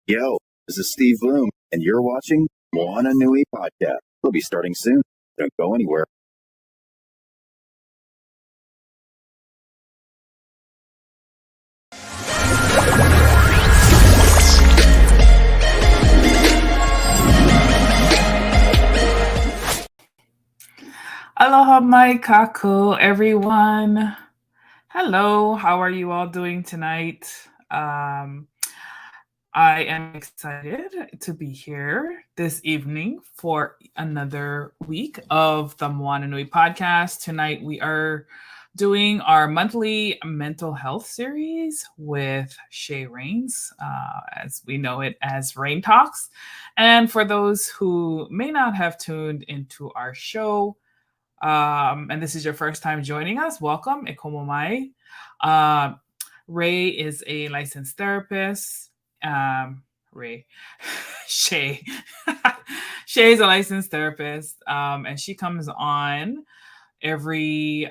Yo, this is Steve Bloom, and you're watching Moana Nui Podcast. We'll be starting soon. Don't go anywhere. Aloha mai kakou, everyone. Hello, how are you all doing tonight? I am excited to be here this evening for another week of the Moana Nui Podcast. Tonight we are doing our monthly mental health series with Shae Reigns, as we know it as Rain Talks. And for those who may not have tuned into our show, and this is your first time joining us, welcome. E komo mai. Ray is a licensed therapist. Shae. Shae is a licensed therapist, and she comes on every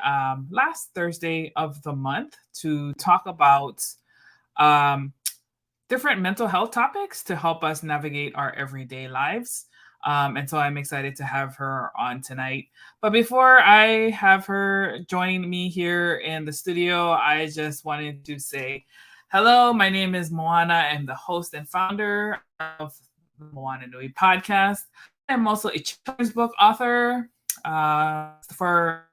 last Thursday of the month to talk about different mental health topics to help us navigate our everyday lives. And so I'm excited to have her on tonight. But before I have her join me here in the studio, I just wanted to say hello. My name is Moana. I'm the host and founder of the Moana Nui Podcast. I'm also a children's book author for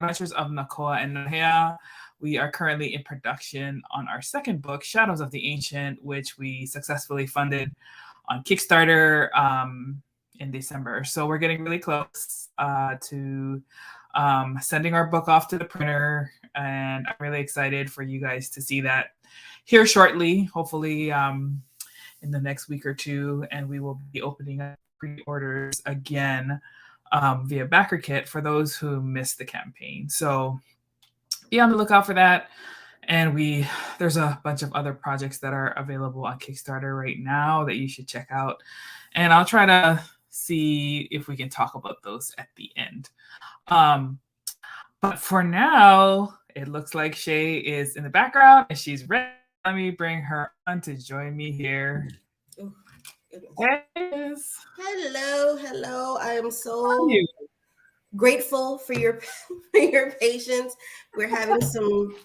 Adventures of Nakoa and Nohea. We are currently in production on our second book, Shadows of the Ancient, which we successfully funded on Kickstarter in December. So we're getting really close to sending our book off to the printer. And I'm really excited for you guys to see that here shortly, hopefully in the next week or two. And we will be opening up pre-orders again via BackerKit for those who missed the campaign. So be on the lookout for that. And there's a bunch of other projects that are available on Kickstarter right now that you should check out. And I'll try to see if we can talk about those at the end. But for now, it looks like Shae is in the background and she's ready. Let me bring her on to join me here. Yes. Hello. I am so grateful for your patience. We're having some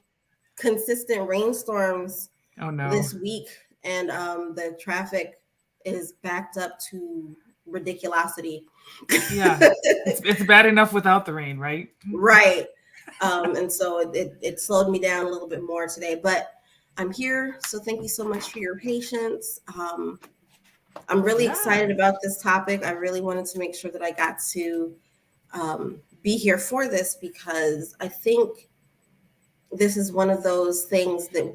consistent rainstorms this week, and the traffic is backed up to ridiculosity. Yeah, it's bad enough without the rain, right? Right. And so it slowed me down a little bit more today, but I'm here. So thank you so much for your patience. I'm really excited about this topic. I really wanted to make sure that I got to be here for this because I think this is one of those things that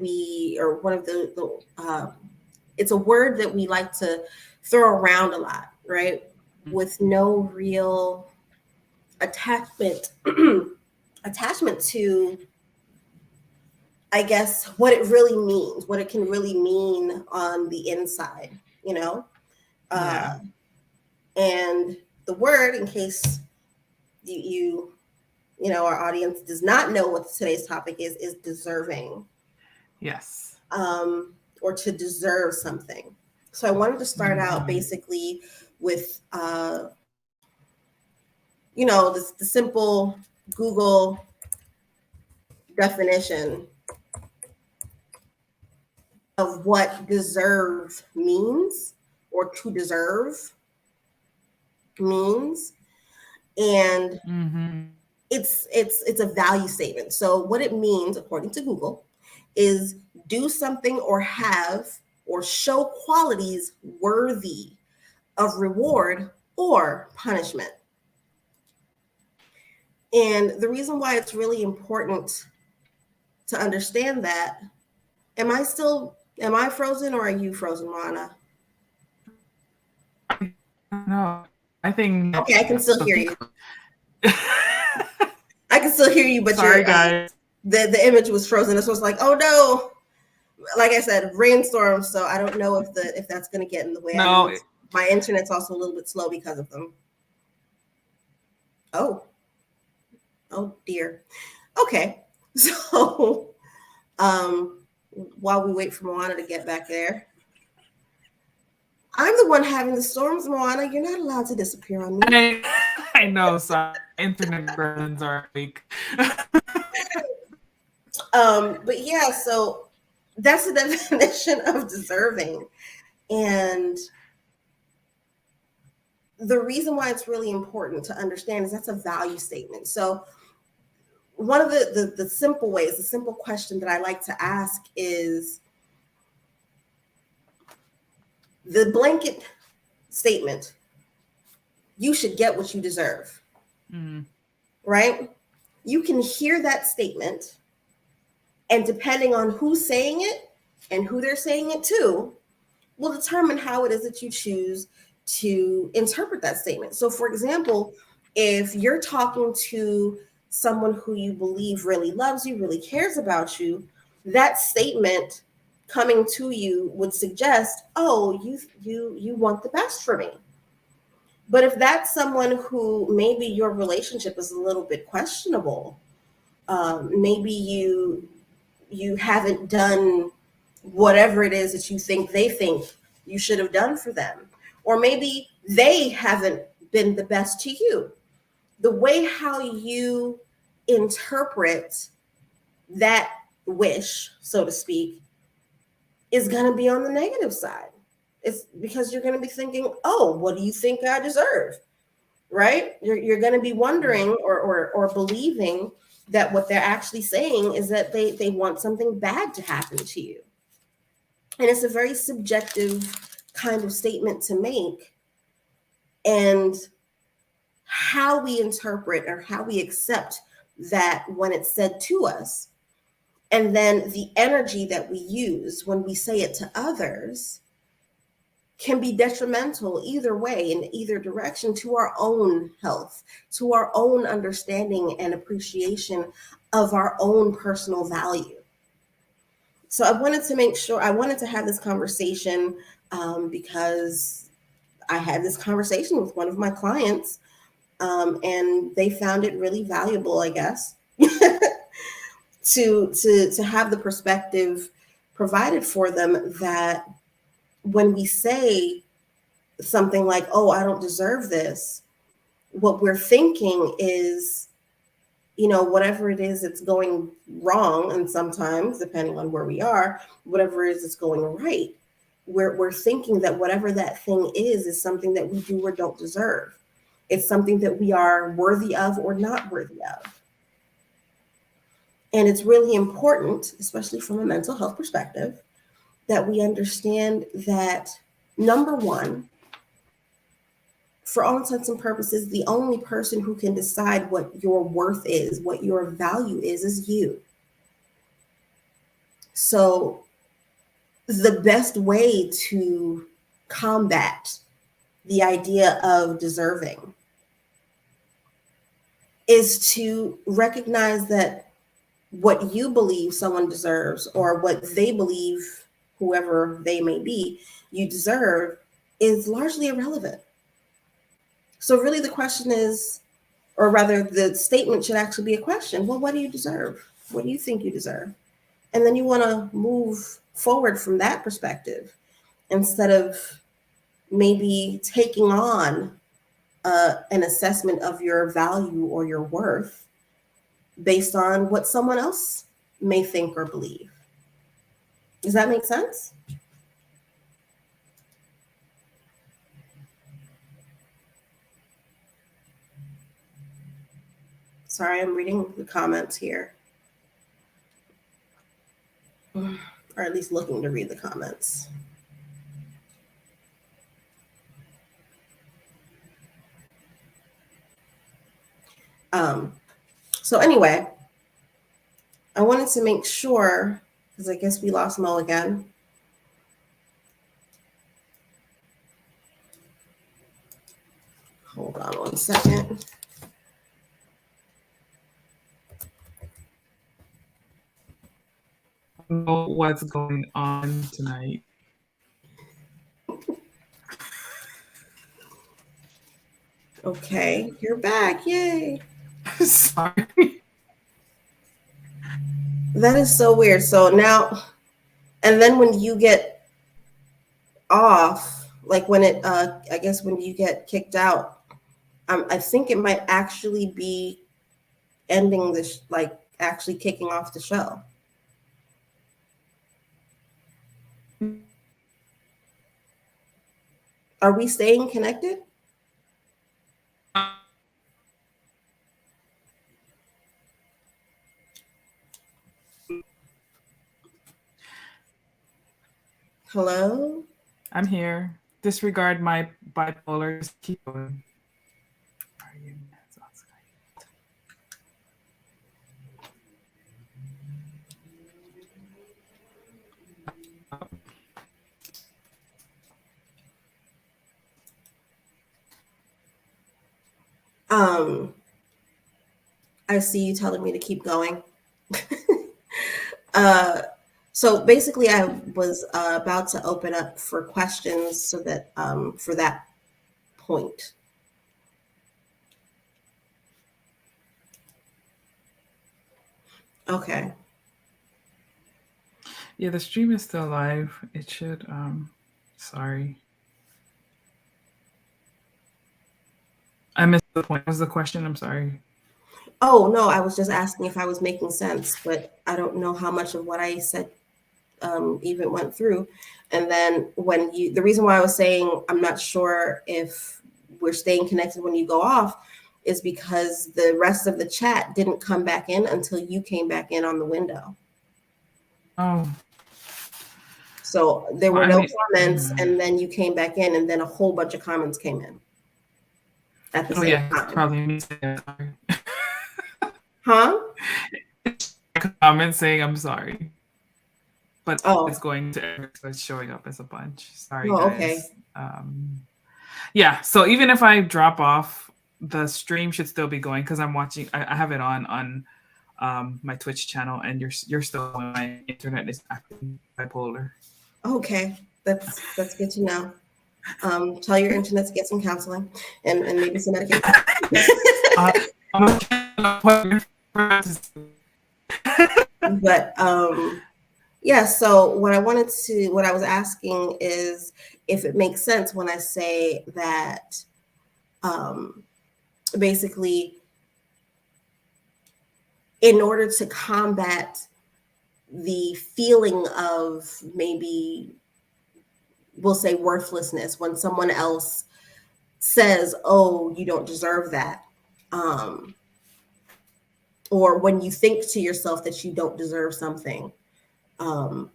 it's a word that we like to throw around a lot, right? With no real attachment to, I guess, what it really means, what it can really mean on the inside, you know? And the word, in case you know, our audience does not know what today's topic is deserving. Yes. Or to deserve something. So I wanted to start out basically with, you know, the simple Google definition of what deserve means, or to deserve means. And it's a value statement. So what it means, according to Google, is do something or have or show qualities worthy of reward or punishment. And the reason why it's really important to understand that, am I frozen, or are you frozen, Moana? No, I think. Okay, I can still hear you. I can still hear you, but sorry, guys. The image was frozen. This was like, oh no. Like I said, rainstorms, so I don't know if that's going to get in the way. No, my internet's also a little bit slow because of them. Oh dear. Okay, so while we wait for Moana to get back there, I'm the one having the storms, Moana. You're not allowed to disappear on me. I know, sorry. Internet gremlins are weak. But yeah, so that's the definition of deserving. And the reason why it's really important to understand is that's a value statement. So one of the simple ways, the simple question that I like to ask is the blanket statement, you should get what you deserve, right? You can hear that statement, and depending on who's saying it and who they're saying it to will determine how it is that you choose to interpret that statement. So for example, if you're talking to someone who you believe really loves you, really cares about you, that statement coming to you would suggest, oh, you want the best for me. But if that's someone who maybe your relationship is a little bit questionable, maybe you haven't done whatever it is that you think they think you should have done for them, or maybe they haven't been the best to you. The way how you interpret that wish, so to speak, is going to be on the negative side. It's because you're going to be thinking, oh, what do you think I deserve? Right? You're going to be wondering or believing that what they're actually saying is that they want something bad to happen to you. And it's a very subjective kind of statement to make. And how we interpret or how we accept that when it's said to us, and then the energy that we use when we say it to others can be detrimental either way, in either direction, to our own health, to our own understanding and appreciation of our own personal value. So I wanted to have this conversation because I had this conversation with one of my clients, and they found it really valuable, I guess, to have the perspective provided for them that when we say something like, oh, I don't deserve this, what we're thinking is, whatever it is that's going wrong, and sometimes, depending on where we are, whatever it is that's going right, we're thinking that whatever that thing is something that we do or don't deserve. It's something that we are worthy of or not worthy of. And it's really important, especially from a mental health perspective, that we understand that, number one, for all intents and purposes, the only person who can decide what your worth is, what your value is you. So the best way to combat the idea of deserving is to recognize that what you believe someone deserves, or what they believe, whoever they may be, you deserve, is largely irrelevant. So really the question is, or rather the statement should actually be a question. Well, what do you deserve? What do you think you deserve? And then you want to move forward from that perspective instead of maybe taking on an assessment of your value or your worth based on what someone else may think or believe. Does that make sense? Sorry, I'm reading the comments here. Or at least looking to read the comments. So anyway, I wanted to make sure, because I guess we lost Mo again. Hold on one second. I don't know what's going on tonight. Okay, you're back. Yay. Sorry. That is so weird. So now, and then when you get off, like when it, I guess when you get kicked out, I think it might actually be ending this, like actually kicking off the show. Are we staying connected? Hello? I'm here. Disregard my bipolar. Just keep going. I see you telling me to keep going. So basically, I was about to open up for questions so that for that point. Okay. Yeah, the stream is still live. It should. Sorry. I missed the point. What was the question? I'm sorry. Oh, no, I was just asking if I was making sense, but I don't know how much of what I said even went through. And then the reason why I was saying I'm not sure if we're staying connected when you go off is because the rest of the chat didn't come back in until you came back in on the window. Oh. So there were no comments, and then you came back in, and then a whole bunch of comments came in at the same time. Probably me saying sorry. Huh? Comment saying I'm sorry. But it's going to, so it's showing up as a bunch. Sorry, guys. Okay. Yeah, so even if I drop off, the stream should still be going because I'm watching. I have it on my Twitch channel, and you're still on. My internet is acting bipolar. Okay, that's good to know. Tell your internet to get some counseling and maybe some medication. But yeah, so what I was asking is if it makes sense when I say that basically in order to combat the feeling of maybe we'll say worthlessness when someone else says, oh, you don't deserve that. Or when you think to yourself that you don't deserve something, that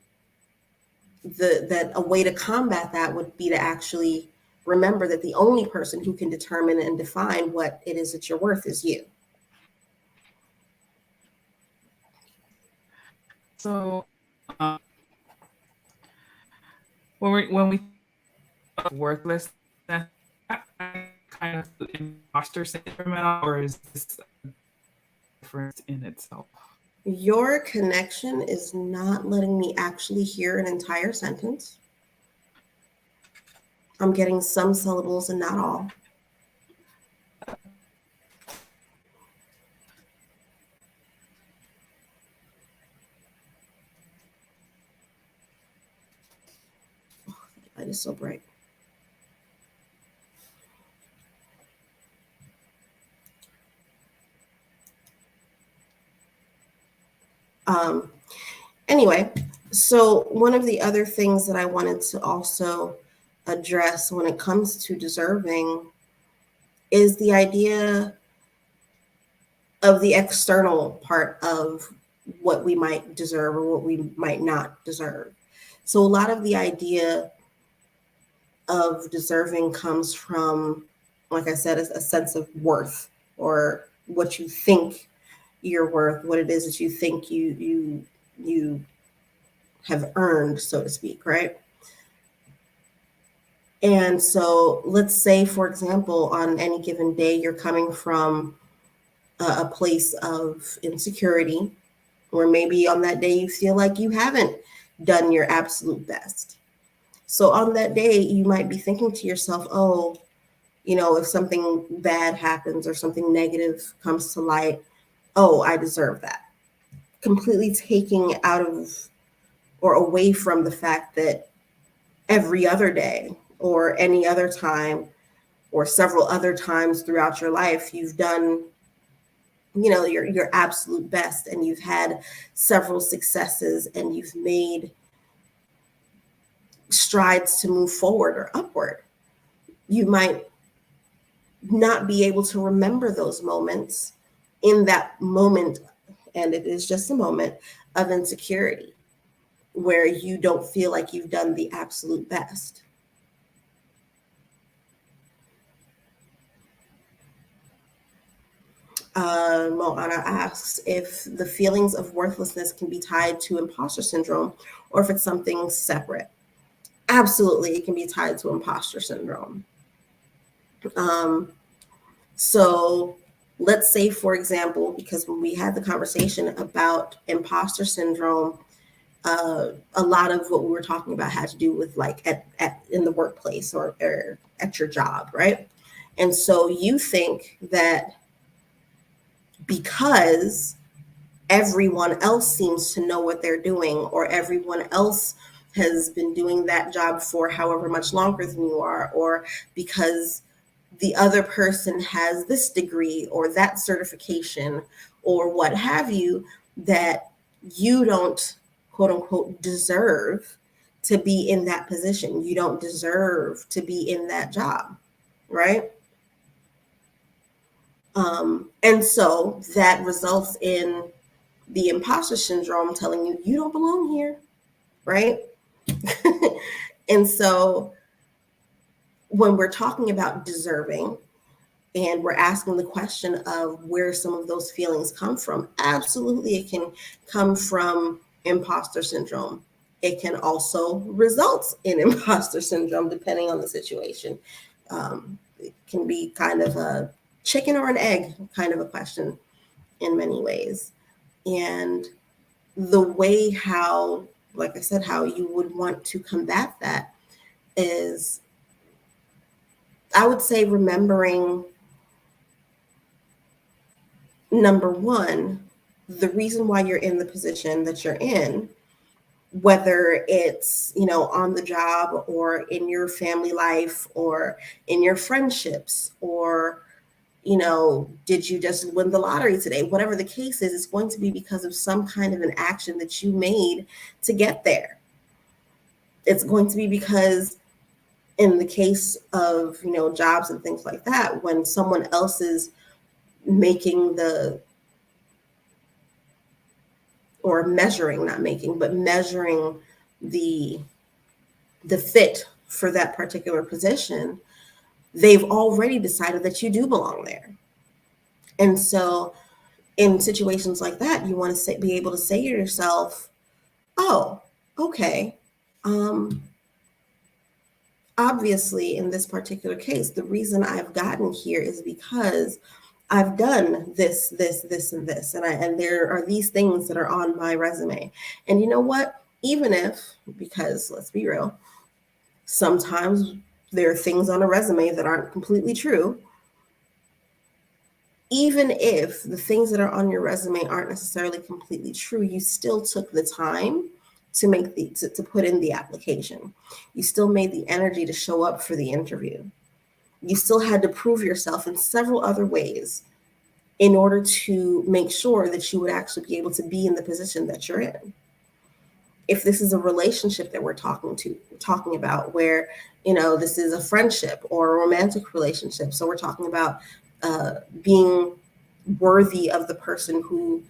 a way to combat that would be to actually remember that the only person who can determine and define what it is that you're worth is you. So when we worthless, that kind of imposter syndrome, or is this different in itself? Your connection is not letting me actually hear an entire sentence. I'm getting some syllables and not all. Oh, the light is so bright. Anyway, so one of the other things that I wanted to also address when it comes to deserving is the idea of the external part of what we might deserve or what we might not deserve. So a lot of the idea of deserving comes from, like I said, a sense of worth or what you think you're worth, what it is that you think you have earned, so to speak, right? And so let's say, for example, on any given day, you're coming from a place of insecurity, or maybe on that day you feel like you haven't done your absolute best. So on that day, you might be thinking to yourself, oh, if something bad happens or something negative comes to light, oh, I deserve that. Completely taking out of or away from the fact that every other day or any other time or several other times throughout your life, you've done, your absolute best, and you've had several successes, and you've made strides to move forward or upward. You might not be able to remember those moments in that moment, and it is just a moment of insecurity where you don't feel like you've done the absolute best. Moana asks if the feelings of worthlessness can be tied to imposter syndrome or if it's something separate. Absolutely, it can be tied to imposter syndrome. So let's say, for example, because when we had the conversation about imposter syndrome, a lot of what we were talking about had to do with like at in the workplace or at your job, right? And so you think that because everyone else seems to know what they're doing, or everyone else has been doing that job for however much longer than you are, or because the other person has this degree or that certification or what have you, that you don't, quote unquote, deserve to be in that position. You don't deserve to be in that job, right? And so that results in the imposter syndrome telling you, you don't belong here, right? And so when we're talking about deserving and we're asking the question of where some of those feelings come from, absolutely it can come from imposter syndrome. It can also result in imposter syndrome depending on the situation. It can be kind of a chicken or an egg kind of a question in many ways. And the way how, like I said, how you would want to combat that is, I would say, remembering, number one, the reason why you're in the position that you're in, whether it's, on the job or in your family life or in your friendships, or did you just win the lottery today? Whatever the case is, it's going to be because of some kind of an action that you made to get there. It's going to be because, in the case of, jobs and things like that, when someone else is making measuring the fit for that particular position, they've already decided that you do belong there. And so in situations like that, you want to be able to say to yourself, oh, okay, obviously in this particular case, the reason I've gotten here is because I've done this, and this, and there are these things that are on my resume. And you know what? Even if, because let's be real, sometimes there are things on a resume that aren't completely true. Even if the things that are on your resume aren't necessarily completely true, you still took the time to put in the application. You still made the energy to show up for the interview. You still had to prove yourself in several other ways in order to make sure that you would actually be able to be in the position that you're in. If this is a relationship that we're talking about, where, this is a friendship or a romantic relationship. So we're talking about being worthy of the person who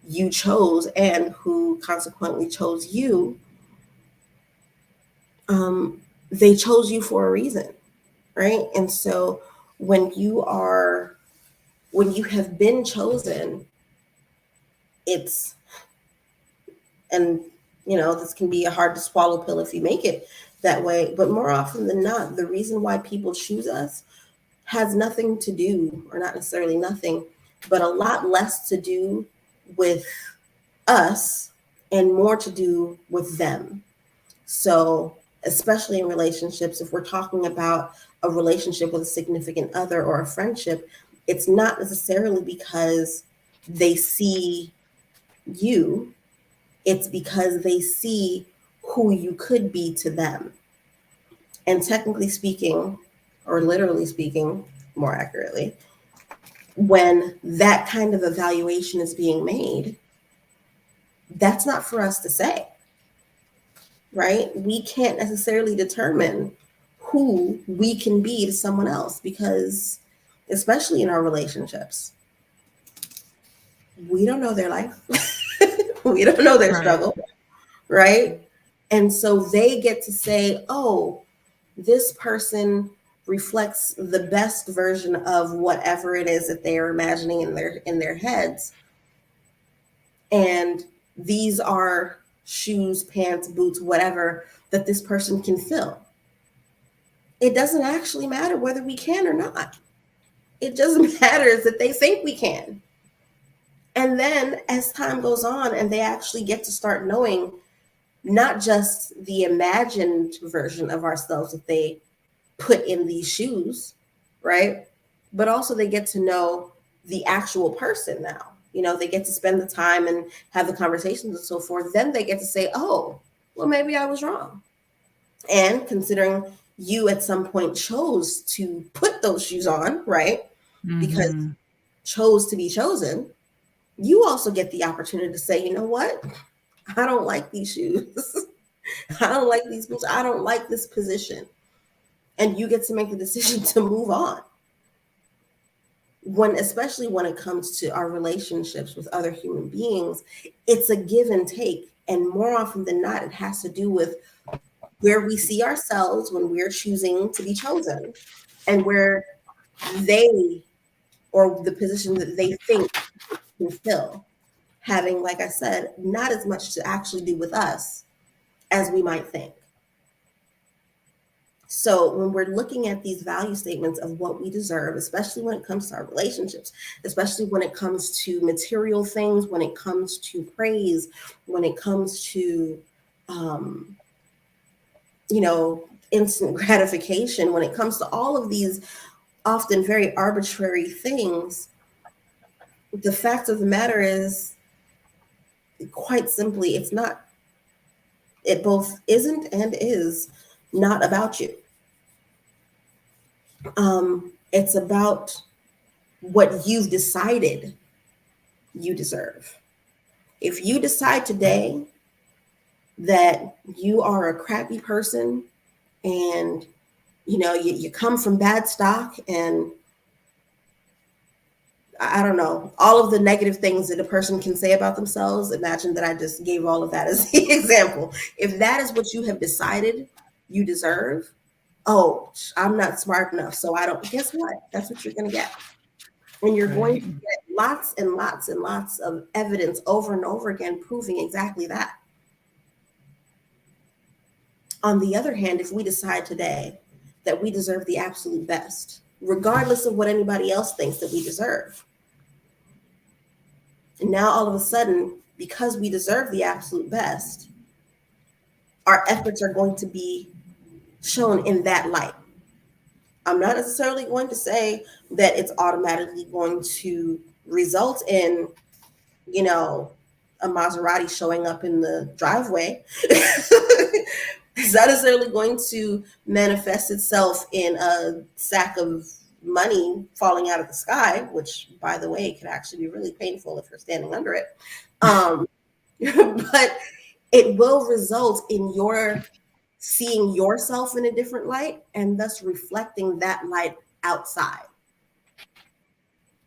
you chose and who consequently chose you. They chose you for a reason, right? And so when you have been chosen, this can be a hard to swallow pill if you make it that way. But more often than not, the reason why people choose us has nothing to do, or not necessarily nothing, but a lot less to do with us and more to do with them. So especially in relationships, if we're talking about a relationship with a significant other or a friendship, it's not necessarily because they see you. It's because they see who you could be to them. And technically speaking, or literally speaking, more accurately, when that kind of evaluation is being made, that's not for us to say, right? We can't necessarily determine who we can be to someone else because, especially in our relationships, we don't know their life. We don't know their struggle, right? And so they get to say, oh, this person reflects the best version of whatever it is that they are imagining in their heads. And these are shoes, pants, boots, whatever that this person can fill. It doesn't actually matter whether we can or not. It just matters that they think we can. And then as time goes on and they actually get to start knowing not just the imagined version of ourselves that they put in these shoes, right? But also they get to know the actual person now. You know, they get to spend the time and have the conversations and so forth. Then they get to say, oh, well, maybe I was wrong. And considering you at some point chose to put those shoes on, right? Mm-hmm. Because chose to be chosen, you also get the opportunity to say, you know what? I don't like these shoes. I don't like these boots. I don't like this position. And you get to make the decision to move on. Especially when it comes to our relationships with other human beings, it's a give and take. And more often than not, it has to do with where we see ourselves when we're choosing to be chosen and where they, or the position that they think can fill, having, like I said, not as much to actually do with us as we might think. So when we're looking at these value statements of what we deserve, especially when it comes to our relationships, especially when it comes to material things, when it comes to praise, when it comes to, instant gratification, when it comes to all of these often very arbitrary things, the fact of the matter is, quite simply, it both isn't and is not about you. It's about what you've decided you deserve. If you decide today that you are a crappy person and you come from bad stock and I don't know, all of the negative things that a person can say about themselves, imagine that I just gave all of that as the example. If that is what you have decided you deserve, oh, I'm not smart enough, so I don't. Guess what? That's what you're going to get. And you're going to get lots and lots and lots of evidence over and over again proving exactly that. On the other hand, if we decide today that we deserve the absolute best, regardless of what anybody else thinks that we deserve, and now all of a sudden, because we deserve the absolute best, our efforts are going to be shown in that light. I'm not necessarily going to say that it's automatically going to result in, a Maserati showing up in the driveway. It's not necessarily going to manifest itself in a sack of money falling out of the sky, which, by the way, can actually be really painful if you're standing under it. But it will result in your seeing yourself in a different light and thus reflecting that light outside,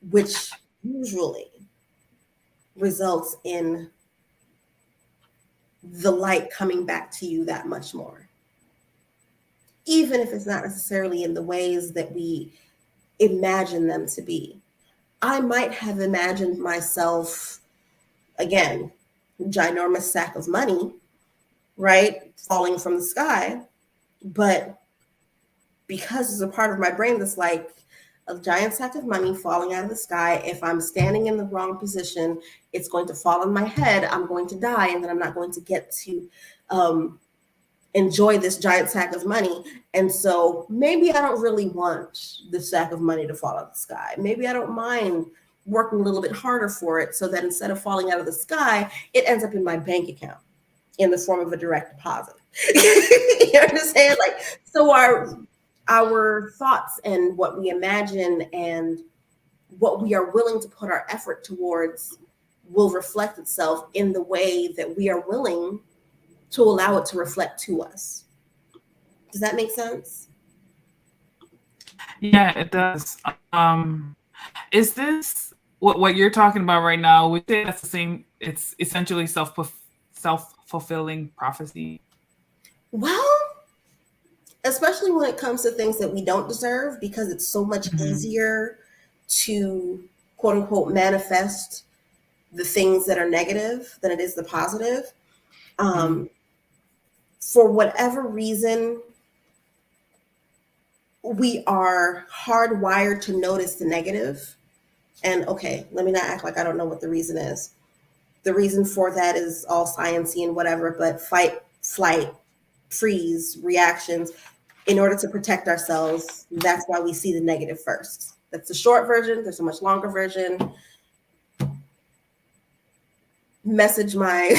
which usually results in the light coming back to you that much more, even if it's not necessarily in the ways that we imagine them to be. I might have imagined myself, again, ginormous sack of money, right, falling from the sky, but because it's a part of my brain that's like a giant sack of money falling out of the sky, if I'm standing in the wrong position, it's going to fall on my head, I'm going to die, and then I'm not going to get to enjoy this giant sack of money. And so maybe I don't really want the sack of money to fall out of the sky. Maybe I don't mind working a little bit harder for it so that instead of falling out of the sky, it ends up in my bank account in the form of a direct deposit. You understand? Like, so our thoughts and what we imagine and what we are willing to put our effort towards will reflect itself in the way that we are willing to allow it to reflect to us. Does that make sense? Yeah, it does. Is this what you're talking about right now? Would you say that's the same? It's essentially self-fulfilling prophecy. Well, especially when it comes to things that we don't deserve, because it's so much easier to quote unquote manifest the things that are negative than it is the positive. For whatever reason, we are hardwired to notice the negative. And okay, let me not act like I don't know what the reason is. The reason for that is all sciencey and whatever, but fight, flight, freeze, reactions. In order to protect ourselves, that's why we see the negative first. That's the short version. There's a much longer version. Message my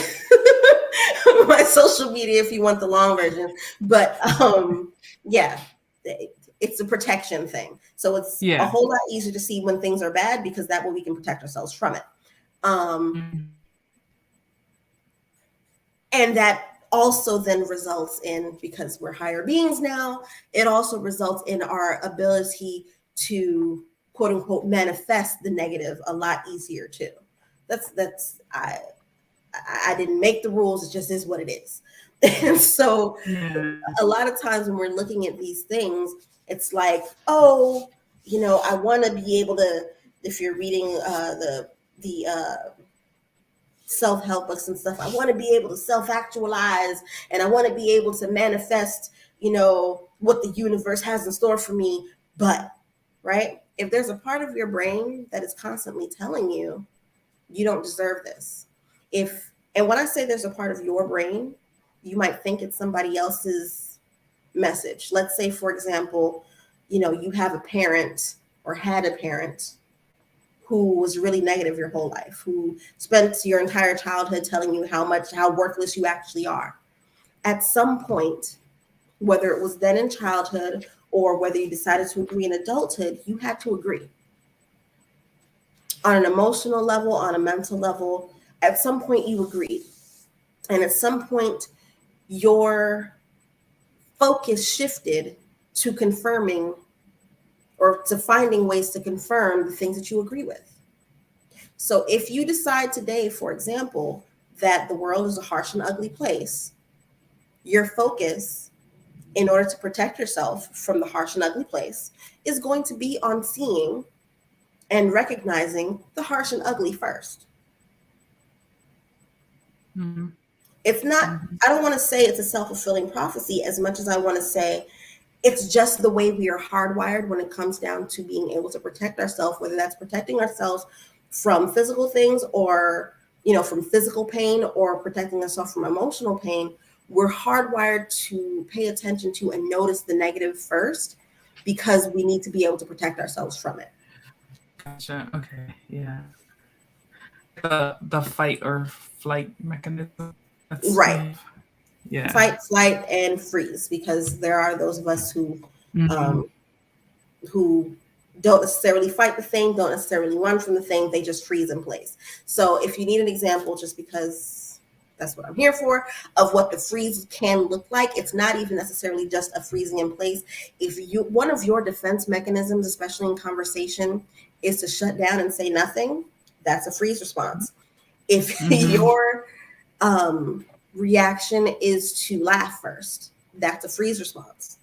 my social media if you want the long version. But yeah, it's a protection thing. So it's a whole lot easier to see when things are bad, because that way we can protect ourselves from it. And that also then results in, because we're higher beings now, it also results in our ability to quote unquote manifest the negative a lot easier too. That's I didn't make the rules, it just is what it is. And so a lot of times when we're looking at these things, it's like, oh, you know, I want to be able to, if you're reading the self-help books and stuff, I want to be able to self-actualize, and I want to be able to manifest, you know, what the universe has in store for me. But, right, if there's a part of your brain that is constantly telling you, you don't deserve this. And when I say there's a part of your brain, you might think it's somebody else's message. Let's say, for example, you know, you have a parent or had a parent who was really negative your whole life, who spent your entire childhood telling you how worthless you actually are. At some point, whether it was then in childhood or whether you decided to agree in adulthood, you had to agree. On an emotional level, on a mental level, at some point you agreed. And at some point, your focus shifted to confirming or to finding ways to confirm the things that you agree with. So if you decide today, for example, that the world is a harsh and ugly place, your focus, in order to protect yourself from the harsh and ugly place, is going to be on seeing and recognizing the harsh and ugly first. It's not, I don't want to say it's a self-fulfilling prophecy as much as I want to say it's just the way we are hardwired when it comes down to being able to protect ourselves, whether that's protecting ourselves from physical things or, you know, from physical pain, or protecting ourselves from emotional pain. We're hardwired to pay attention to and notice the negative first, because we need to be able to protect ourselves from it. Gotcha. Okay. Yeah. The fight or flight mechanism. That's right. Yeah. Fight, flight, and freeze, because there are those of us who don't necessarily fight the thing, don't necessarily run from the thing, they just freeze in place. So if you need an example, just because that's what I'm here for, of what the freeze can look like, it's not even necessarily just a freezing in place. If one of your defense mechanisms, especially in conversation, is to shut down and say nothing, that's a freeze response. If your reaction is to laugh first, that's a freeze response.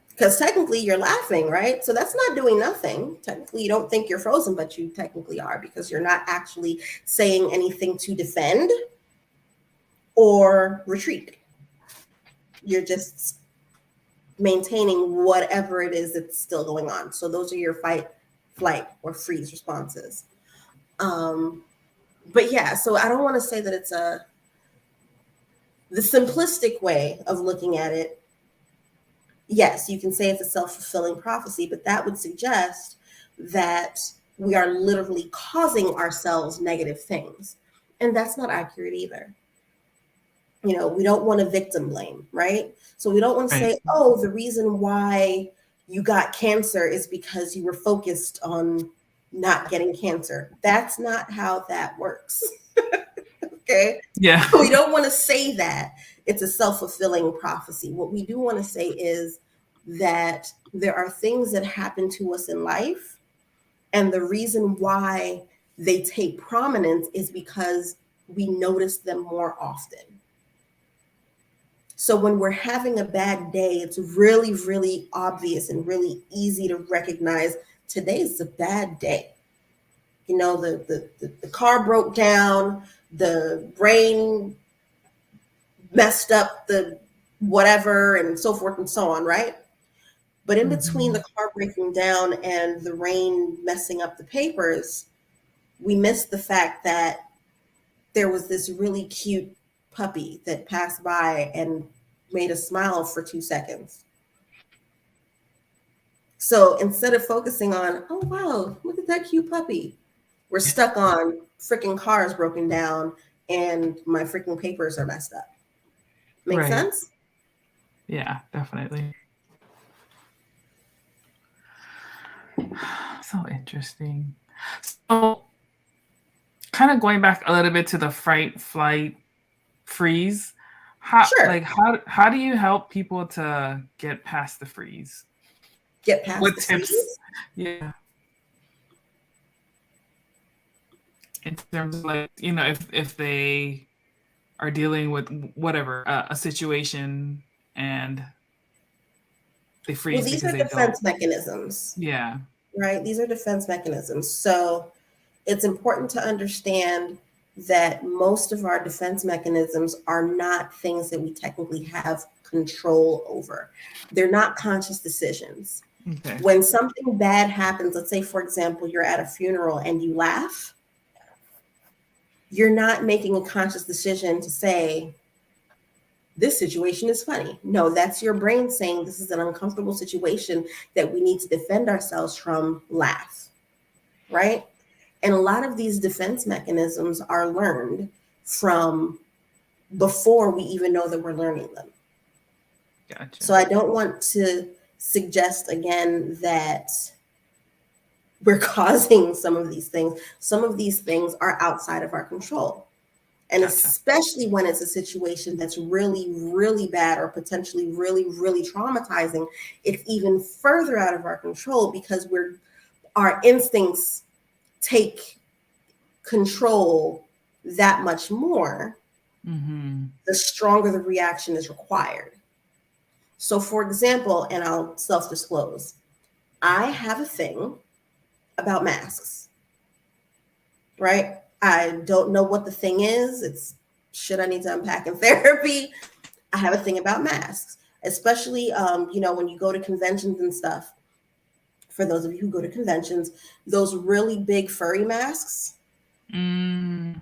Because technically you're laughing, right? So that's not doing nothing. Technically, you don't think you're frozen, but you technically are, because you're not actually saying anything to defend or retreat. You're just maintaining whatever it is that's still going on. So those are your fight, flight, or freeze responses. But yeah, so I don't want to say that it's the simplistic way of looking at it. Yes, you can say it's a self-fulfilling prophecy, but that would suggest that we are literally causing ourselves negative things. And that's not accurate either. You know, we don't want to victim blame, right? So we don't want to say, oh, the reason why you got cancer is because you were focused on not getting cancer. That's not how that works. Okay. Yeah. We don't want to say that it's a self-fulfilling prophecy. What we do want to say is that there are things that happen to us in life, and the reason why they take prominence is because we notice them more often. So when we're having a bad day, it's really, really obvious and really easy to recognize today's a bad day. You know, the car broke down, the rain messed up the whatever, and so forth and so on, right? But in between the car breaking down and the rain messing up the papers, we missed the fact that there was this really cute puppy that passed by and made us smile for 2 seconds. So instead of focusing on, oh, wow, look at that cute puppy, we're stuck on freaking cars broken down and my freaking papers are messed up. Make sense? Yeah, definitely. So interesting. So kind of going back a little bit to the fight, flight, freeze. How do you help people to get past the freeze? Get past what the tips? freeze? Yeah. In terms of, like, you know, if they are dealing with whatever a situation and they freeze, Well, these because are they defense don't. mechanisms. Yeah. Right? These are defense mechanisms. So it's important to understand that most of our defense mechanisms are not things that we technically have control over. They're not conscious decisions. Okay. When something bad happens, let's say, for example, you're at a funeral and you laugh, you're not making a conscious decision to say, this situation is funny. No, that's your brain saying this is an uncomfortable situation that we need to defend ourselves from. Laugh, right? And a lot of these defense mechanisms are learned from before we even know that we're learning them. Gotcha. So I don't want to suggest again that we're causing some of these things. Some of these things are outside of our control. And especially when it's a situation that's really, really bad or potentially really, really traumatizing, it's even further out of our control because our instincts take control that much more. The stronger the reaction is required. So, for example, and I'll self-disclose, I have a thing about masks, right? I don't know what the thing is. It's shit I need to unpack in therapy. I have a thing about masks, especially, you know, when you go to conventions and stuff. For those of you who go to conventions, those really big furry masks, the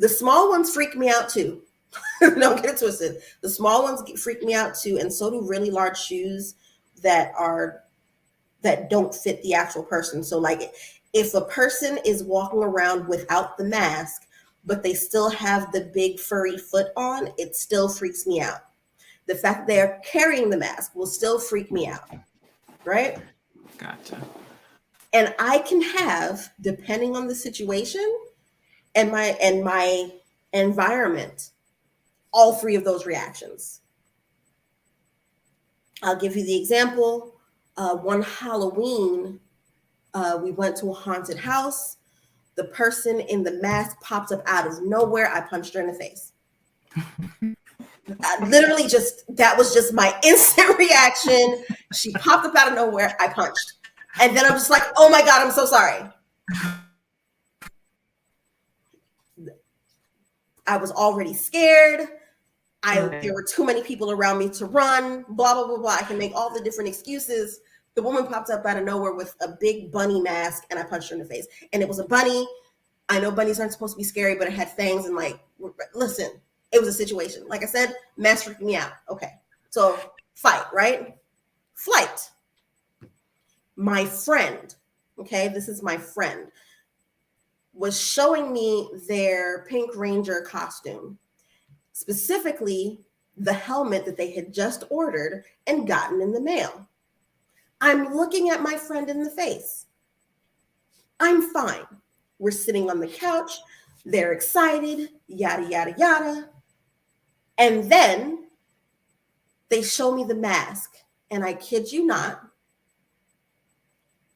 small ones freak me out too. Don't get it twisted. The small ones freak me out too, and so do really large shoes that don't fit the actual person. So, like, if a person is walking around without the mask, but they still have the big furry foot on, it still freaks me out. The fact that they're carrying the mask will still freak me out, right? Gotcha. And I can have, depending on the situation and my environment, all three of those reactions. I'll give you the example. One Halloween, we went to a haunted house. The person in the mask popped up out of nowhere. I punched her in the face. Literally that was just my instant reaction. She popped up out of nowhere. I punched. And then I'm just like, oh my God, I'm so sorry. I was already scared. There were too many people around me to run, blah, blah, blah, blah. I can make all the different excuses. The woman popped up out of nowhere with a big bunny mask, and I punched her in the face. And it was a bunny. I know bunnies aren't supposed to be scary, but it had fangs, and, like, listen, it was a situation. Like I said, mask freaked me out. Okay. So fight, right? Flight. My friend, okay, this is my friend, was showing me their Pink Ranger costume. specifically the helmet that they had just ordered and gotten in the mail. I'm looking at my friend in the face. I'm fine. We're sitting on the couch. They're excited, yada, yada, yada. And then they show me the mask. And I kid you not,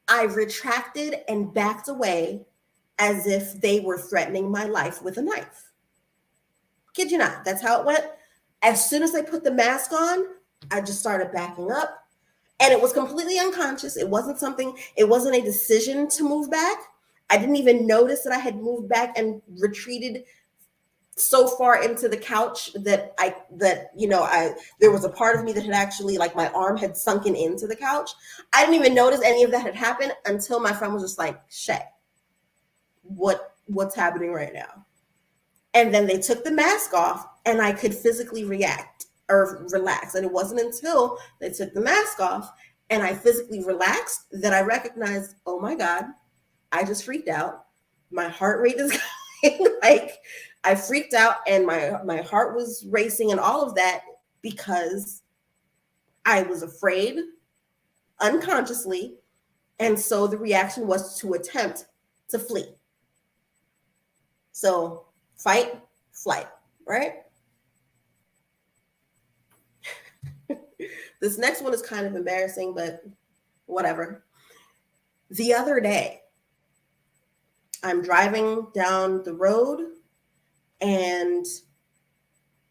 I retracted and backed away as if they were threatening my life with a knife. Kid you not, that's how it went. As soon as I put the mask on, I just started backing up. And it was completely unconscious. It wasn't a decision to move back. I didn't even notice that I had moved back and retreated so far into the couch that there was a part of me that had actually, like, my arm had sunken into the couch. I didn't even notice any of that had happened until my friend was just like, Shae, what's happening right now? And then they took the mask off and I could physically react or relax. And it wasn't until they took the mask off and I physically relaxed that I recognized, oh my God, I just freaked out. My heart rate is going, like, I freaked out and my heart was racing and all of that because I was afraid unconsciously. And so the reaction was to attempt to flee. So fight, flight, right? This next one is kind of embarrassing, but whatever. The other day, I'm driving down the road and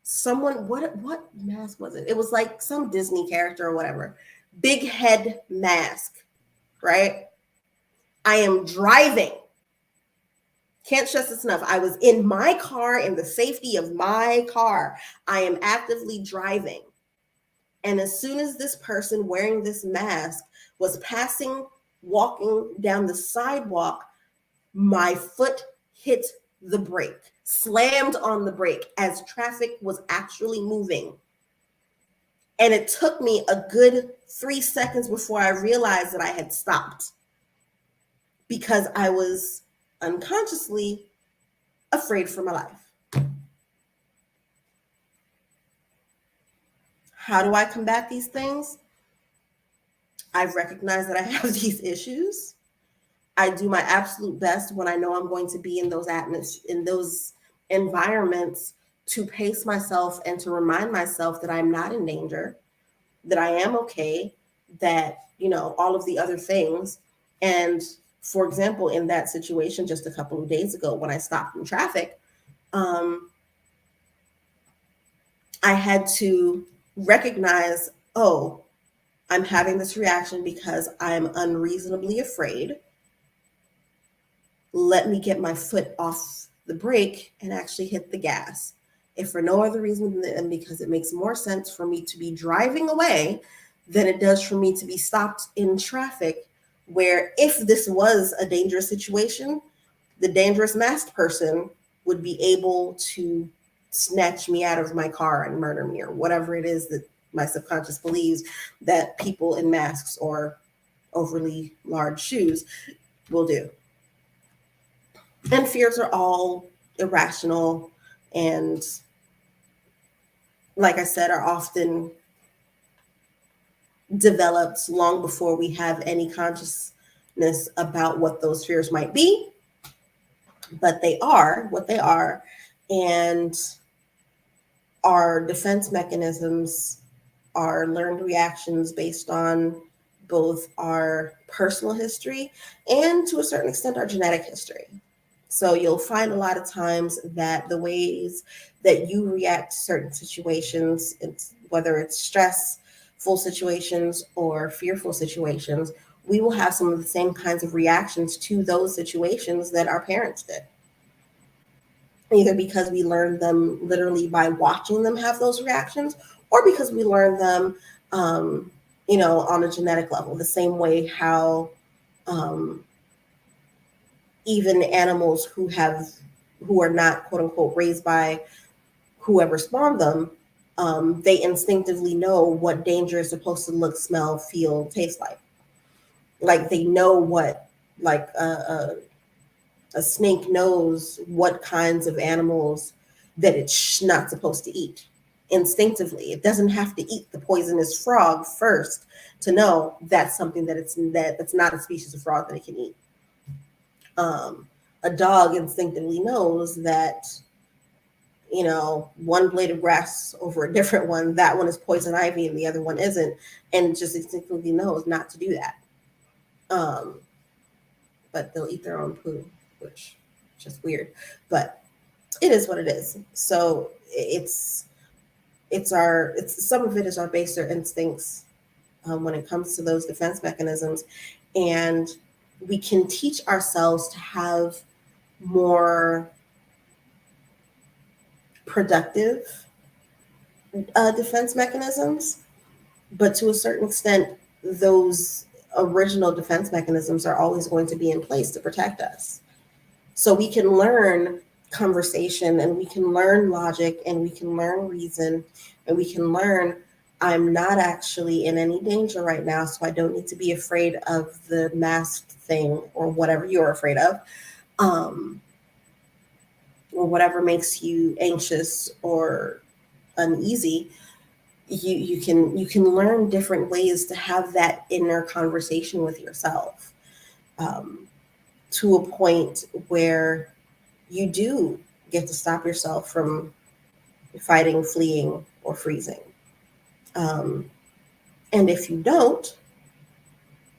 someone, what mask was it? It was like some Disney character or whatever. Big head mask, right? I am driving. Can't stress this enough. I was in my car, in the safety of my car. I am actively driving. And as soon as this person wearing this mask was passing, walking down the sidewalk, my foot hit the brake, slammed on the brake as traffic was actually moving. And it took me a good 3 seconds before I realized that I had stopped because I was unconsciously afraid for my life. How do I combat these things? I've recognized that I have these issues. I do my absolute best when I know I'm going to be in those environments to pace myself and to remind myself that I'm not in danger, that I am okay, that, all of the other things. And for example, in that situation just a couple of days ago when I stopped in traffic, I had to recognize, oh, I'm having this reaction because I'm unreasonably afraid. Let me get my foot off the brake and actually hit the gas. If for no other reason than because it makes more sense for me to be driving away than it does for me to be stopped in traffic, where if this was a dangerous situation, the dangerous masked person would be able to snatch me out of my car and murder me, or whatever it is that my subconscious believes that people in masks or overly large shoes will do. And fears are all irrational and, like I said, are often developed long before we have any consciousness about what those fears might be. But they are what they are. And our defense mechanisms are learned reactions based on both our personal history and, to a certain extent, our genetic history. So you'll find a lot of times that the ways that you react to certain situations, whether it's stressful situations or fearful situations, we will have some of the same kinds of reactions to those situations that our parents did. Either because we learned them literally by watching them have those reactions, or because we learned them, on a genetic level, the same way how even animals who are not, quote unquote, raised by whoever spawned them, they instinctively know what danger is supposed to look, smell, feel, taste like. Like they know what, like a snake knows what kinds of animals that it's not supposed to eat instinctively. It doesn't have to eat the poisonous frog first to know that's something that's not a species of frog that it can eat. A dog instinctively knows that, one blade of grass over a different one, that one is poison ivy and the other one isn't, and just instinctively knows not to do that. But they'll eat their own poo, which is just weird. But it is what it is. So it's some of it is our baser instincts when it comes to those defense mechanisms, and we can teach ourselves to have more productive defense mechanisms, but to a certain extent, those original defense mechanisms are always going to be in place to protect us. So we can learn conversation, and we can learn logic, and we can learn reason, and we can learn I'm not actually in any danger right now, so I don't need to be afraid of the masked thing or whatever you're afraid of, or whatever makes you anxious or uneasy. You can learn different ways to have that inner conversation with yourself, to a point where you do get to stop yourself from fighting, fleeing, or freezing. And if you don't,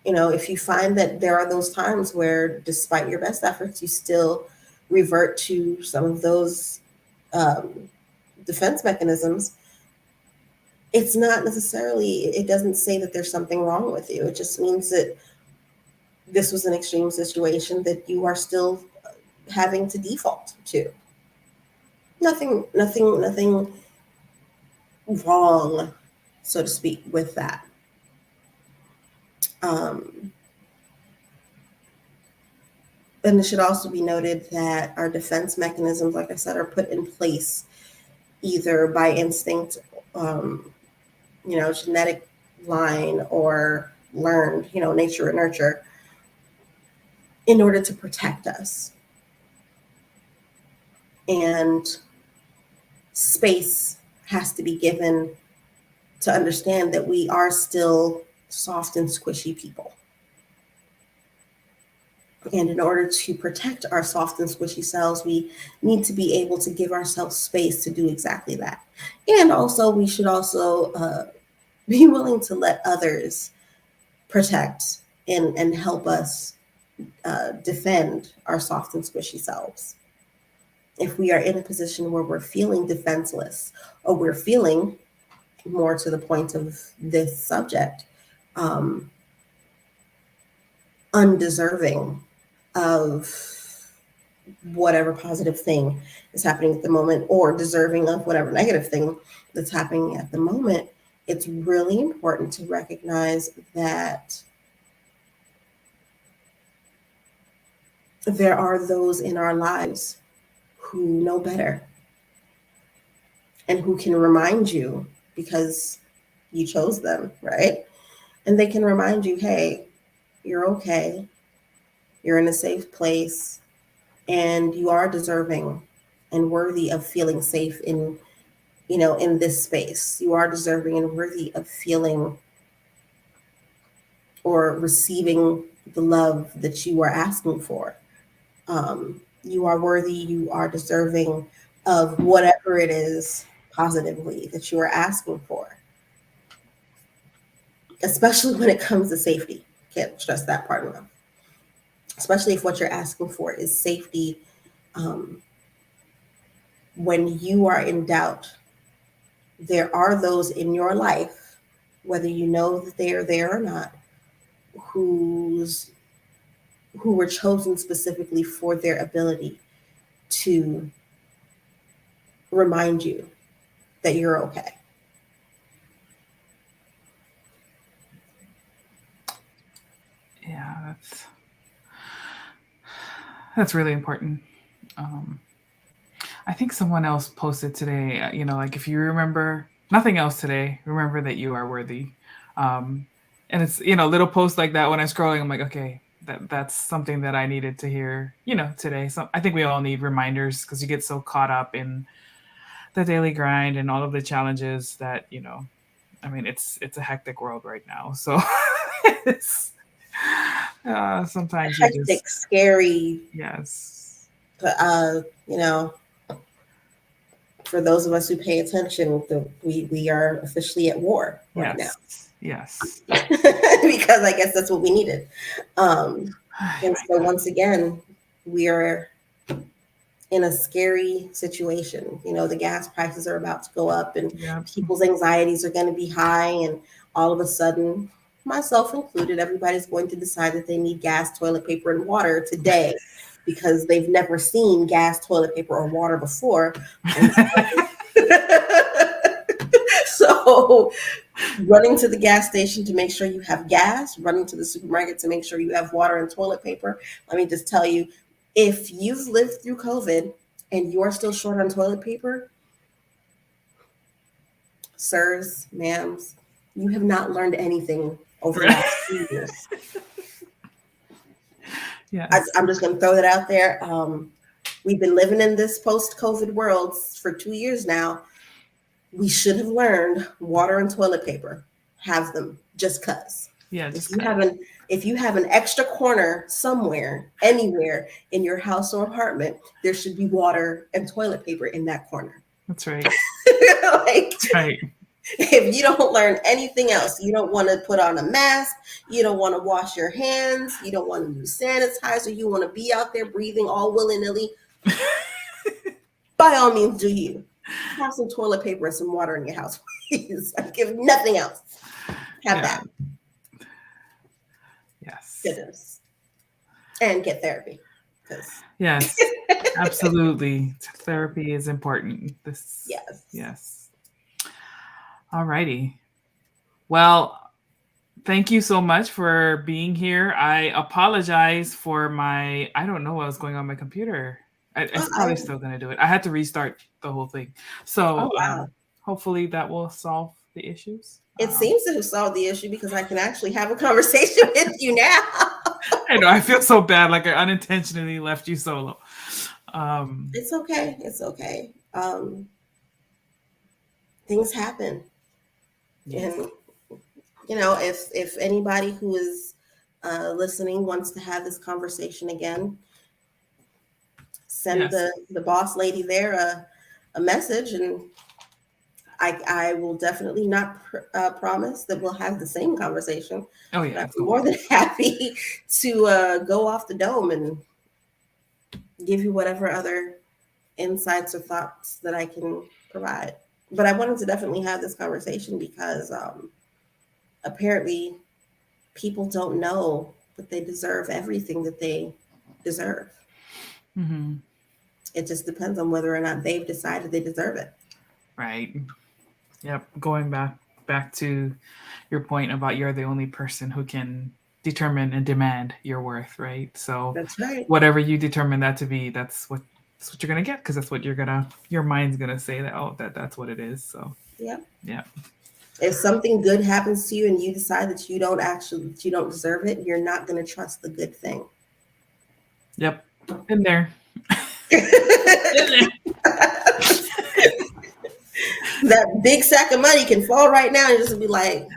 if you find that there are those times where, despite your best efforts, you still revert to some of those defense mechanisms, it's not necessarily, it doesn't say that there's something wrong with you. It just means that this was an extreme situation that you are still having to default to. Nothing wrong, so to speak, with that. And it should also be noted that our defense mechanisms, like I said, are put in place either by instinct, genetic line, or learned, nature and nurture, in order to protect us. And space has to be given to understand that we are still soft and squishy people. And in order to protect our soft and squishy selves, we need to be able to give ourselves space to do exactly that. And also, we should also be willing to let others protect and help us defend our soft and squishy selves. If we are in a position where we're feeling defenseless, or we're feeling, more to the point of this subject, undeserving of whatever positive thing is happening at the moment, or deserving of whatever negative thing that's happening at the moment, it's really important to recognize that there are those in our lives who know better and who can remind you, because you chose them, right? And they can remind you, hey, you're okay. You're in a safe place, and you are deserving and worthy of feeling safe in this space. You are deserving and worthy of feeling or receiving the love that you are asking for. You are worthy, you are deserving of whatever it is positively that you are asking for, especially when it comes to safety. Can't stress that part enough. Especially if what you're asking for is safety. When you are in doubt, there are those in your life, whether you know that they are there or not, who were chosen specifically for their ability to remind you that you're okay. Yeah, that's really important. I think someone else posted today, like, if you remember nothing else today, remember that you are worthy. And it's, little posts like that, when I'm scrolling, I'm like, okay, that's something that I needed to hear, today. So I think we all need reminders, because you get so caught up in the daily grind and all of the challenges that, I mean, it's a hectic world right now. So it's, sometimes you Hectic, just, scary. yes. You know, for those of us who pay attention, we are officially at war right now. Yes. Because I guess that's what we needed. And so once again, we are in a scary situation. The gas prices are about to go up and people's anxieties are going to be high. And all of a sudden, myself included, everybody's going to decide that they need gas, toilet paper, and water today because they've never seen gas, toilet paper, or water before. So running to the gas station to make sure you have gas, running to the supermarket to make sure you have water and toilet paper. Let me just tell you, if you've lived through COVID and you're still short on toilet paper, sirs, ma'ams, you have not learned anything over the last 2 years. Yes. I'm just going to throw that out there. We've been living in this post-COVID world for 2 years now. We should have learned water and toilet paper. Have them just cause. Yeah. If you have an extra corner somewhere, anywhere in your house or apartment, there should be water and toilet paper in that corner. That's right. That's right. If you don't learn anything else, you don't want to put on a mask, you don't want to wash your hands, you don't want to use sanitizer, you want to be out there breathing all willy-nilly, by all means, do you. Have some toilet paper and some water in your house, please. If nothing else, have that. Yes. Goodness. And get therapy. Yes, absolutely. Therapy is important. Yes. All righty. Well, thank you so much for being here. I apologize for I don't know what was going on my computer. It's probably still going to do it. I had to restart the whole thing. So hopefully that will solve the issues. It seems to have solved the issue because I can actually have a conversation with you now. I know. I feel so bad. Like I unintentionally left you solo. It's okay. It's okay. Things happen. Yes. And, if anybody who is listening wants to have this conversation again, send the boss lady there a message, and I will definitely not promise that we'll have the same conversation. Oh yeah, I'm more than happy to go off the dome and give you whatever other insights or thoughts that I can provide. But I wanted to definitely have this conversation because apparently people don't know that they deserve everything that they deserve. Mm-hmm. It just depends on whether or not they've decided they deserve it. Right. Yep. Going back to your point about you're the only person who can determine and demand your worth, right? So that's right. Whatever you determine that to be, that's what you're gonna get, because that's what your mind's gonna say that's what it is. So yeah. If something good happens to you and you decide that you don't deserve it, you're not gonna trust the good thing. Yep. In there. That big sack of money can fall right now and just be like,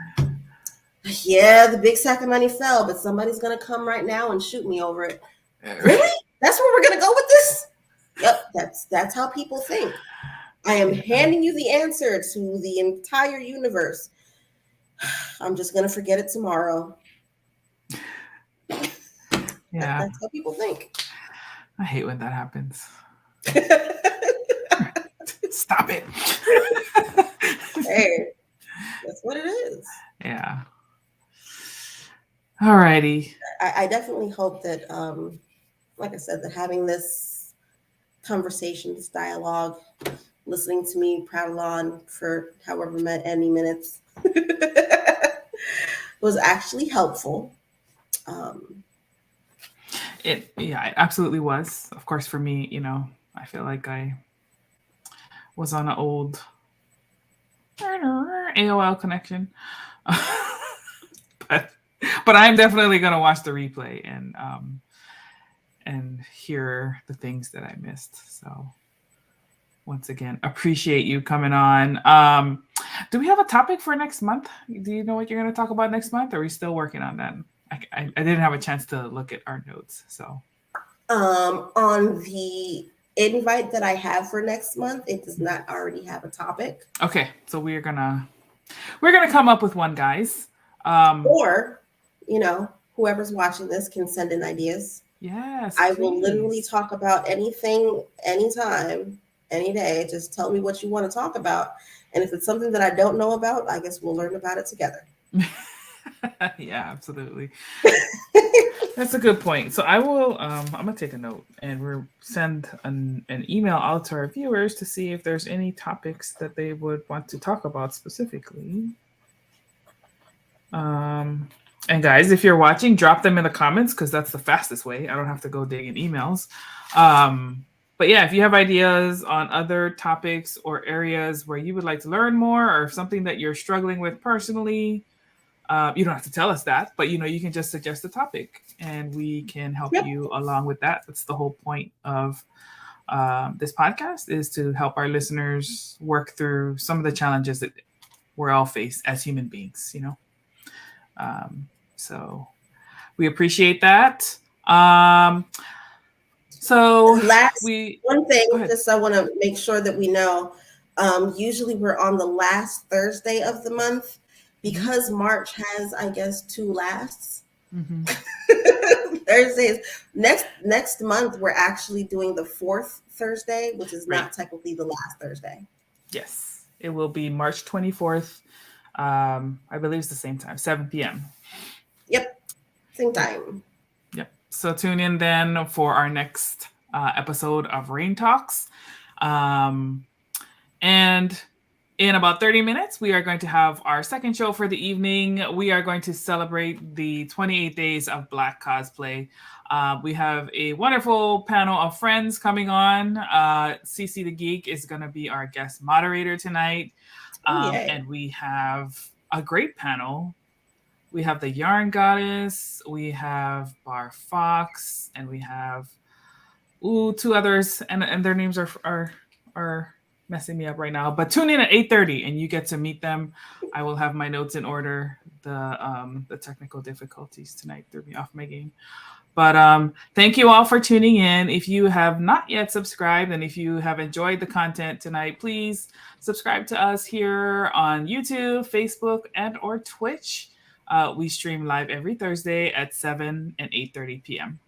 yeah, the big sack of money fell, but somebody's gonna come right now and shoot me over it. Really? That's where we're gonna go with this? Yep, that's how people think. I am handing you the answer to the entire universe. I'm just gonna forget it tomorrow. Yeah, that's how people think. I hate when that happens. Stop it. Hey, that's what it is. Yeah. All righty. I definitely hope that, like I said, that having this conversation, this dialogue, listening to me prattle on for however many minutes was actually helpful. It absolutely was. Of course, for me, I feel like I was on an old AOL connection. But I'm definitely going to watch the replay and hear the things that I missed. So once again, appreciate you coming on. Do we have a topic for next month? Do you know what you're going to talk about next month? Or are we still working on that? I didn't have a chance to look at our notes. So, on the invite that I have for next month, it does not already have a topic. Okay, so we're gonna come up with one, guys. Or, whoever's watching this can send in ideas. Yes, I will literally talk about anything, anytime, any day. Just tell me what you want to talk about. And if it's something that I don't know about, I guess we'll learn about it together. Yeah, absolutely. That's a good point. So I will, I'm going to take a note and we'll send an email out to our viewers to see if there's any topics that they would want to talk about specifically. And guys, if you're watching, drop them in the comments because that's the fastest way. I don't have to go dig in emails. But yeah, if you have ideas on other topics or areas where you would like to learn more or something that you're struggling with personally, you don't have to tell us that, but you can just suggest a topic and we can help you along with that. That's the whole point of this podcast, is to help our listeners work through some of the challenges that we're all faced as human beings, So we appreciate that. So one thing, just I want to make sure that we know, usually we're on the last Thursday of the month because March has, I guess, 2 lasts. Mm-hmm. Thursdays. Next month, we're actually doing the 4th Thursday, which is not technically the last Thursday. Yes, it will be March 24th. I believe it's the same time, 7 p.m. Yep, same time. Yep. So tune in then for our next episode of Rain Talks. And in about 30 minutes, we are going to have our second show for the evening. We are going to celebrate the 28 days of Black cosplay. We have a wonderful panel of friends coming on. Cece the Geek is going to be our guest moderator tonight. And we have a great panel. We have the Yarn Goddess, we have Bar Fox, and we have 2 others, and their names are messing me up right now. But tune in at 8:30 and you get to meet them. I will have my notes in order. The technical difficulties tonight threw me off my game. But thank you all for tuning in. If you have not yet subscribed and if you have enjoyed the content tonight, please subscribe to us here on YouTube, Facebook, and or Twitch. We stream live every Thursday at 7 and 8:30 p.m.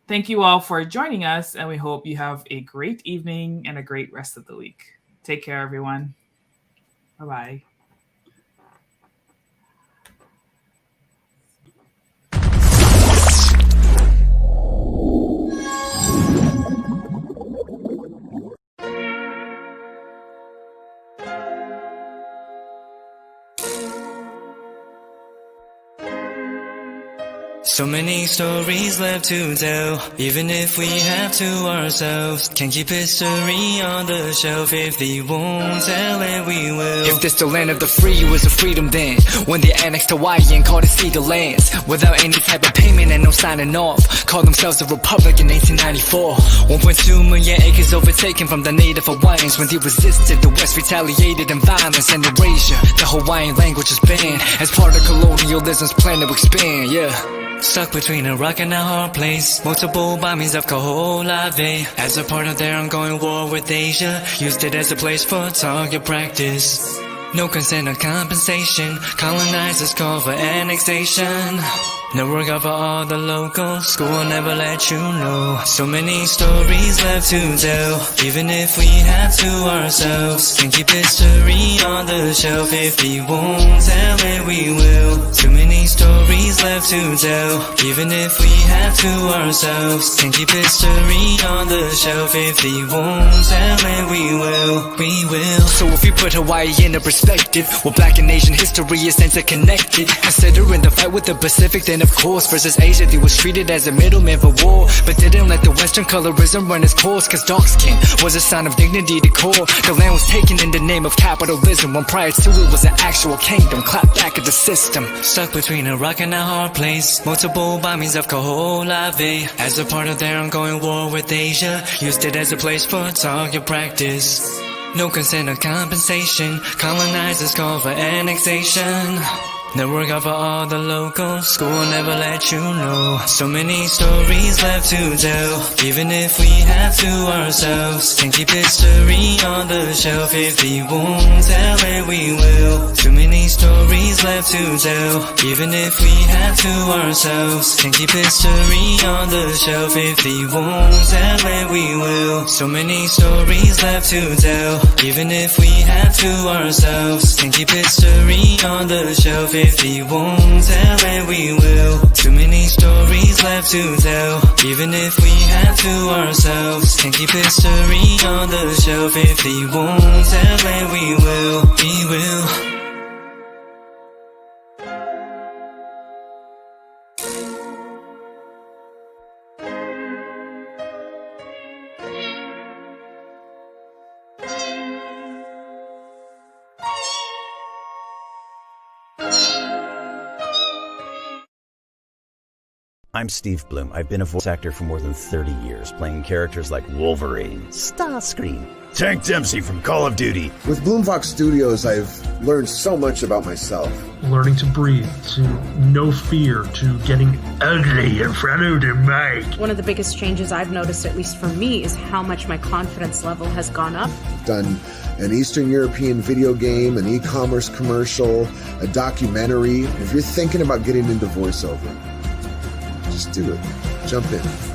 Thank you all for joining us, and we hope you have a great evening and a great rest of the week. Take care, everyone. Bye-bye. So many stories left to tell, even if we have to ourselves. Can't keep history on the shelf. If they won't tell it, we will. If this the land of the free, it was a freedom then. When they annexed Hawaii and called it Cedar Lands, without any type of payment and no signing off. Called themselves a republic in 1894. 1.2 million acres overtaken from the native Hawaiians. When they resisted, the West retaliated in violence and erasure. The Hawaiian language is banned as part of colonialism's plan to expand, Stuck between a rock and a hard place. Multiple bombings of Kaho'olawe. As a part of their ongoing war with Asia, used it as a place for target practice. No consent or compensation. Colonizers call for annexation. No regard for all the locals. School will never let you know. So many stories left to tell, even if we have to ourselves. Can't keep history on the shelf. If we won't tell it, we will. Too many stories left to tell, even if we have to ourselves. Can't keep history on the shelf. If we won't tell it, we will. We will. So if you put Hawaii into perspective, well, Black and Asian history is interconnected. Considering the fight with the Pacific, then and of course, versus Asia, they was treated as a middleman for war, but didn't let the Western colorism run its course, cause dark skin was a sign of dignity to core. The land was taken in the name of capitalism, when prior to it was an actual kingdom. Clap back at the system. Stuck between a rock and a hard place, multiple bombings of Kaho'olawe, as a part of their ongoing war with Asia, used it as a place for target practice. No consent or compensation, colonizers call for annexation. Network out for all the locals, school will never let you know. So many stories left to tell, even if we have to ourselves. Can't keep history on the shelf, if we won't tell it we will. Too many stories left to tell, even if we have to ourselves. Can't keep history on the shelf, if we won't tell it we will. So many stories left to tell, even if we have to ourselves. Can't keep history on the shelf, if we won't tell it we will. Too many stories left to tell, even if we have to ourselves. Can't keep history on the shelf, if we won't tell it we will. We will. I'm Steve Bloom. I've been a voice actor for more than 30 years, playing characters like Wolverine, Starscream, Tank Dempsey from Call of Duty. With Bloomfox Studios, I've learned so much about myself. Learning to breathe, to no fear, to getting ugly in front of the mic. One of the biggest changes I've noticed, at least for me, is how much my confidence level has gone up. Done an Eastern European video game, an e-commerce commercial, a documentary. If you're thinking about getting into voiceover, just do it. Jump in.